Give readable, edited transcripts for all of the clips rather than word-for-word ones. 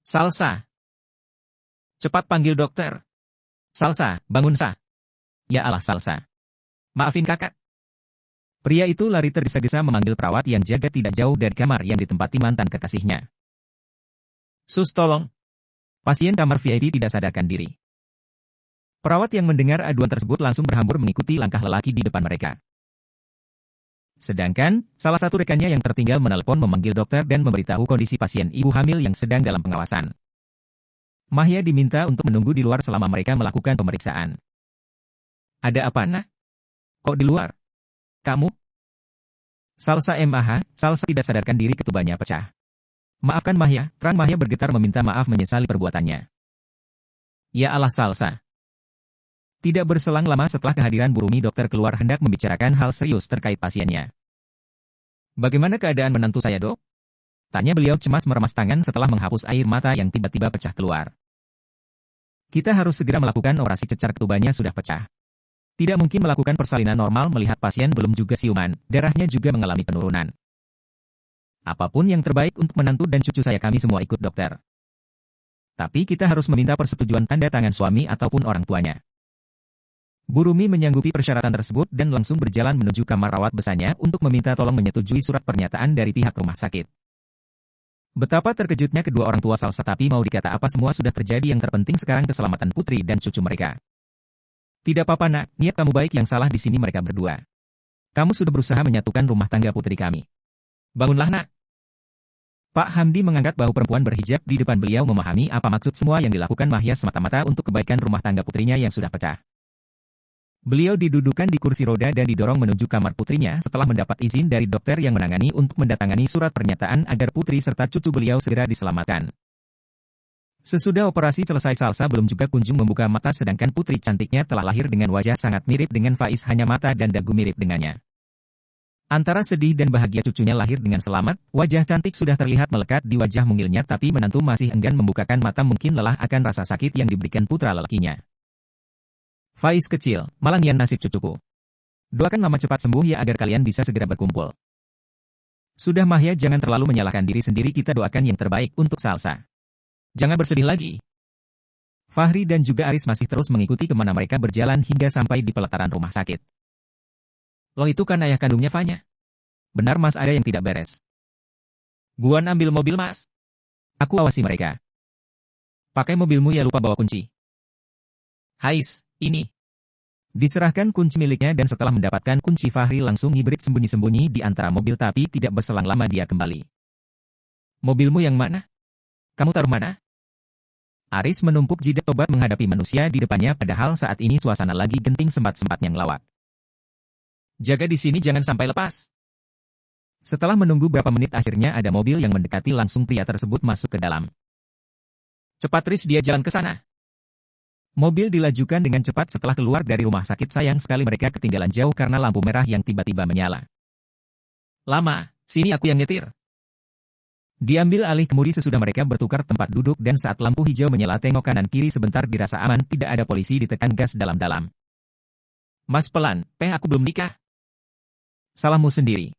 Salsa, cepat panggil dokter. Salsa, bangun Sa. Ya Allah Salsa. Maafin kakak. Pria itu lari tergesa-gesa memanggil perawat yang jaga tidak jauh dari kamar yang ditempati mantan kekasihnya. Sus tolong. Pasien kamar VIP tidak sadarkan diri. Perawat yang mendengar aduan tersebut langsung berhambur mengikuti langkah lelaki di depan mereka. Sedangkan, salah satu rekannya yang tertinggal menelepon memanggil dokter dan memberitahu kondisi pasien ibu hamil yang sedang dalam pengawasan. Mahya diminta untuk menunggu di luar selama mereka melakukan pemeriksaan. Ada apa, nak? Kok di luar? Kamu? Salsa MAH, Salsa tidak sadarkan diri ketubannya pecah. Maafkan Mahya, terang Mahya bergetar meminta maaf menyesali perbuatannya. Ya Allah Salsa. Tidak berselang lama setelah kehadiran Burumi dokter keluar hendak membicarakan hal serius terkait pasiennya. Bagaimana keadaan menantu saya dok? Tanya beliau cemas meremas tangan setelah menghapus air mata yang tiba-tiba pecah keluar. Kita harus segera melakukan operasi cecar ketubannya sudah pecah. Tidak mungkin melakukan persalinan normal melihat pasien belum juga siuman, darahnya juga mengalami penurunan. Apapun yang terbaik untuk menantu dan cucu saya kami semua ikut dokter. Tapi kita harus meminta persetujuan tanda tangan suami ataupun orang tuanya. Burumi menyanggupi persyaratan tersebut dan langsung berjalan menuju kamar rawat besarnya untuk meminta tolong menyetujui surat pernyataan dari pihak rumah sakit. Betapa terkejutnya kedua orang tua Salsa tapi mau dikata apa semua sudah terjadi yang terpenting sekarang keselamatan putri dan cucu mereka. Tidak apa-apa nak, niat kamu baik yang salah di sini mereka berdua. Kamu sudah berusaha menyatukan rumah tangga putri kami. Bangunlah nak. Pak Hamdi mengangkat bahu perempuan berhijab di depan beliau memahami apa maksud semua yang dilakukan Mahya semata-mata untuk kebaikan rumah tangga putrinya yang sudah pecah. Beliau didudukan di kursi roda dan didorong menuju kamar putrinya setelah mendapat izin dari dokter yang menangani untuk mendatangani surat pernyataan agar putri serta cucu beliau segera diselamatkan. Sesudah operasi selesai Salsa belum juga kunjung membuka mata sedangkan putri cantiknya telah lahir dengan wajah sangat mirip dengan Faiz hanya mata dan dagu mirip dengannya. Antara sedih dan bahagia cucunya lahir dengan selamat, wajah cantik sudah terlihat melekat di wajah mungilnya tapi menantu masih enggan membukakan mata mungkin lelah akan rasa sakit yang diberikan putra lelakinya. Faiz kecil, malangian nasib cucuku. Doakan mama cepat sembuh ya agar kalian bisa segera berkumpul. Sudah Mahya jangan terlalu menyalahkan diri sendiri kita doakan yang terbaik untuk Salsa. Jangan bersedih lagi. Fahri dan juga Aris masih terus mengikuti kemana mereka berjalan hingga sampai di pelataran rumah sakit. Loh itu kan ayah kandungnya Fanya. Benar mas ada yang tidak beres. Buan ambil mobil mas. Aku awasi mereka. Pakai mobilmu ya lupa bawa kunci. Hais, ini. Diserahkan kunci miliknya dan setelah mendapatkan kunci Fahri langsung hibrid sembunyi-sembunyi di antara mobil tapi tidak berselang lama dia kembali. Mobilmu yang mana? Kamu taruh mana? Aris menumpuk jidat tobat menghadapi manusia di depannya padahal saat ini suasana lagi genting sempat-sempatnya ngelawak. Jaga di sini jangan sampai lepas. Setelah menunggu berapa menit akhirnya ada mobil yang mendekati langsung pria tersebut masuk ke dalam. Cepat Riz dia jalan ke sana. Mobil dilajukan dengan cepat setelah keluar dari rumah sakit sayang sekali mereka ketinggalan jauh karena lampu merah yang tiba-tiba menyala. Lama, sini aku yang nyetir. Diambil alih kemudi sesudah mereka bertukar tempat duduk dan saat lampu hijau menyala tengok kanan kiri sebentar dirasa aman tidak ada polisi ditekan gas dalam-dalam. Mas pelan, aku belum nikah. Salahmu sendiri.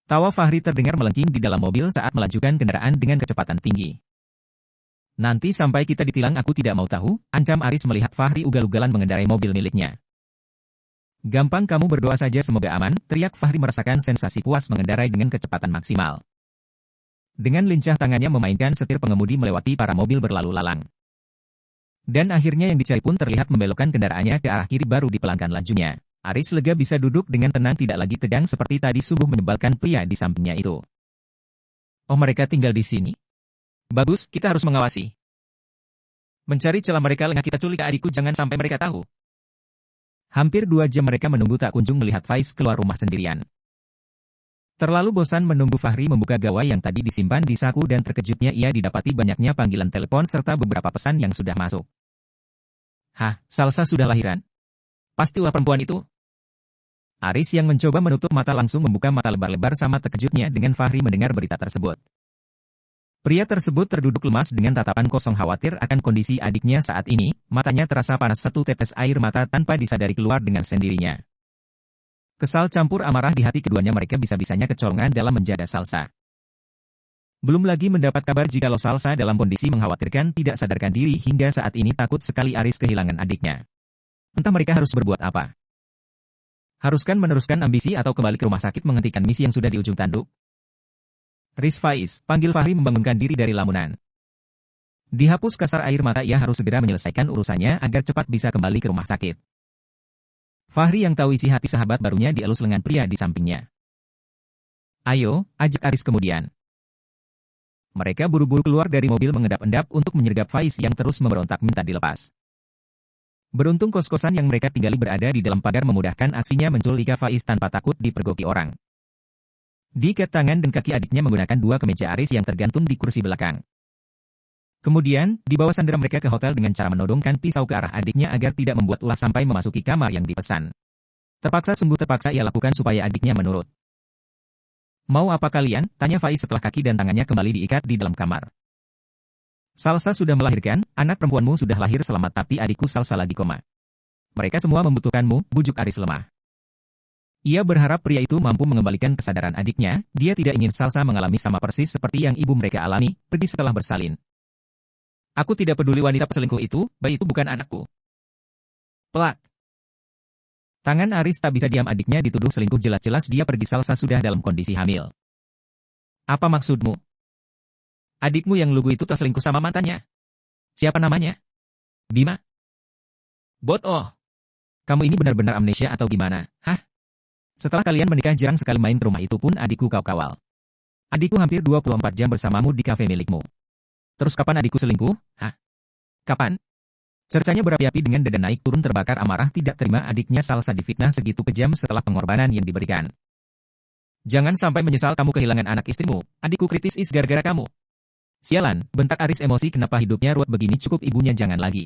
Tawa Fahri terdengar melengking di dalam mobil saat melajukan kendaraan dengan kecepatan tinggi. Nanti sampai kita ditilang aku tidak mau tahu, ancam Aris melihat Fahri ugal-ugalan mengendarai mobil miliknya. Gampang kamu berdoa saja semoga aman, teriak Fahri merasakan sensasi puas mengendarai dengan kecepatan maksimal. Dengan lincah tangannya memainkan setir pengemudi melewati para mobil berlalu lalang. Dan akhirnya yang dicari pun terlihat membelokkan kendaraannya ke arah kiri baru dipelankan lajunya. Aris lega bisa duduk dengan tenang tidak lagi tegang seperti tadi sungguh menyebalkan pria di sampingnya itu. Oh mereka tinggal di sini? Bagus, kita harus mengawasi. Mencari celah mereka lengah kita culik adikku jangan sampai mereka tahu. Hampir 2 jam mereka menunggu tak kunjung melihat Faiz keluar rumah sendirian. Terlalu bosan menunggu Fahri membuka gawai yang tadi disimpan di saku dan terkejutnya ia didapati banyaknya panggilan telepon serta beberapa pesan yang sudah masuk. Hah, Salsa sudah lahiran? Pasti ulah perempuan itu. Aris yang mencoba menutup mata langsung membuka mata lebar-lebar sama terkejutnya dengan Fahri mendengar berita tersebut. Pria tersebut terduduk lemas dengan tatapan kosong khawatir akan kondisi adiknya saat ini, matanya terasa panas satu tetes air mata tanpa disadari keluar dengan sendirinya. Kesal campur amarah di hati keduanya mereka bisa-bisanya kecolongan dalam menjaga Salsa. Belum lagi mendapat kabar jikalau Salsa dalam kondisi mengkhawatirkan tidak sadarkan diri hingga saat ini takut sekali Aris kehilangan adiknya. Entah mereka harus berbuat apa. Haruskah meneruskan ambisi atau kembali ke rumah sakit menghentikan misi yang sudah di ujung tanduk? Riz Faiz, panggil Fahri membangunkan diri dari lamunan. Dihapus kasar air mata, ia harus segera menyelesaikan urusannya agar cepat bisa kembali ke rumah sakit. Fahri yang tahu isi hati sahabat barunya dielus lengan pria di sampingnya. Ayo, ajak Aris kemudian. Mereka buru-buru keluar dari mobil mengendap-endap untuk menyergap Faiz yang terus memberontak minta dilepas. Beruntung kos-kosan yang mereka tinggali berada di dalam pagar memudahkan aksinya menculik Faiz tanpa takut dipergoki orang. Diikat tangan dan kaki adiknya menggunakan dua kemeja Aris yang tergantung di kursi belakang. Kemudian, dibawa sandera mereka ke hotel dengan cara menodongkan pisau ke arah adiknya agar tidak membuat ulah sampai memasuki kamar yang dipesan. Terpaksa, sungguh terpaksa ia lakukan supaya adiknya menurut. Mau apa kalian? Tanya Faiz setelah kaki dan tangannya kembali diikat di dalam kamar. Salsa sudah melahirkan, anak perempuanmu sudah lahir selamat tapi adikku Salsa lagi koma. Mereka semua membutuhkanmu, bujuk Aris lemah. Ia berharap pria itu mampu mengembalikan kesadaran adiknya, dia tidak ingin Salsa mengalami sama persis seperti yang ibu mereka alami, pergi setelah bersalin. Aku tidak peduli wanita peselingkuh itu, bayi itu bukan anakku. Pelak. Tangan Aris tak bisa diam, adiknya dituduh selingkuh, jelas-jelas dia pergi, Salsa sudah dalam kondisi hamil. Apa maksudmu? Adikmu yang lugu itu terselingkuh sama mantannya. Siapa namanya? Bima? Oh. Kamu ini benar-benar amnesia atau gimana? Hah? Setelah kalian menikah jarang sekali main ke rumah itu pun adikku kau kawal. Adikku hampir 24 jam bersamamu di kafe milikmu. Terus kapan adikku selingkuh? Hah? Kapan? Cercanya berapi-api dengan dada naik turun terbakar amarah tidak terima adiknya Salsa difitnah segitu kejam setelah pengorbanan yang diberikan. Jangan sampai menyesal kamu kehilangan anak istrimu, adikku kritis is gara-gara kamu. Sialan, bentak Aris emosi, kenapa hidupnya ruwet begini, cukup ibunya jangan lagi.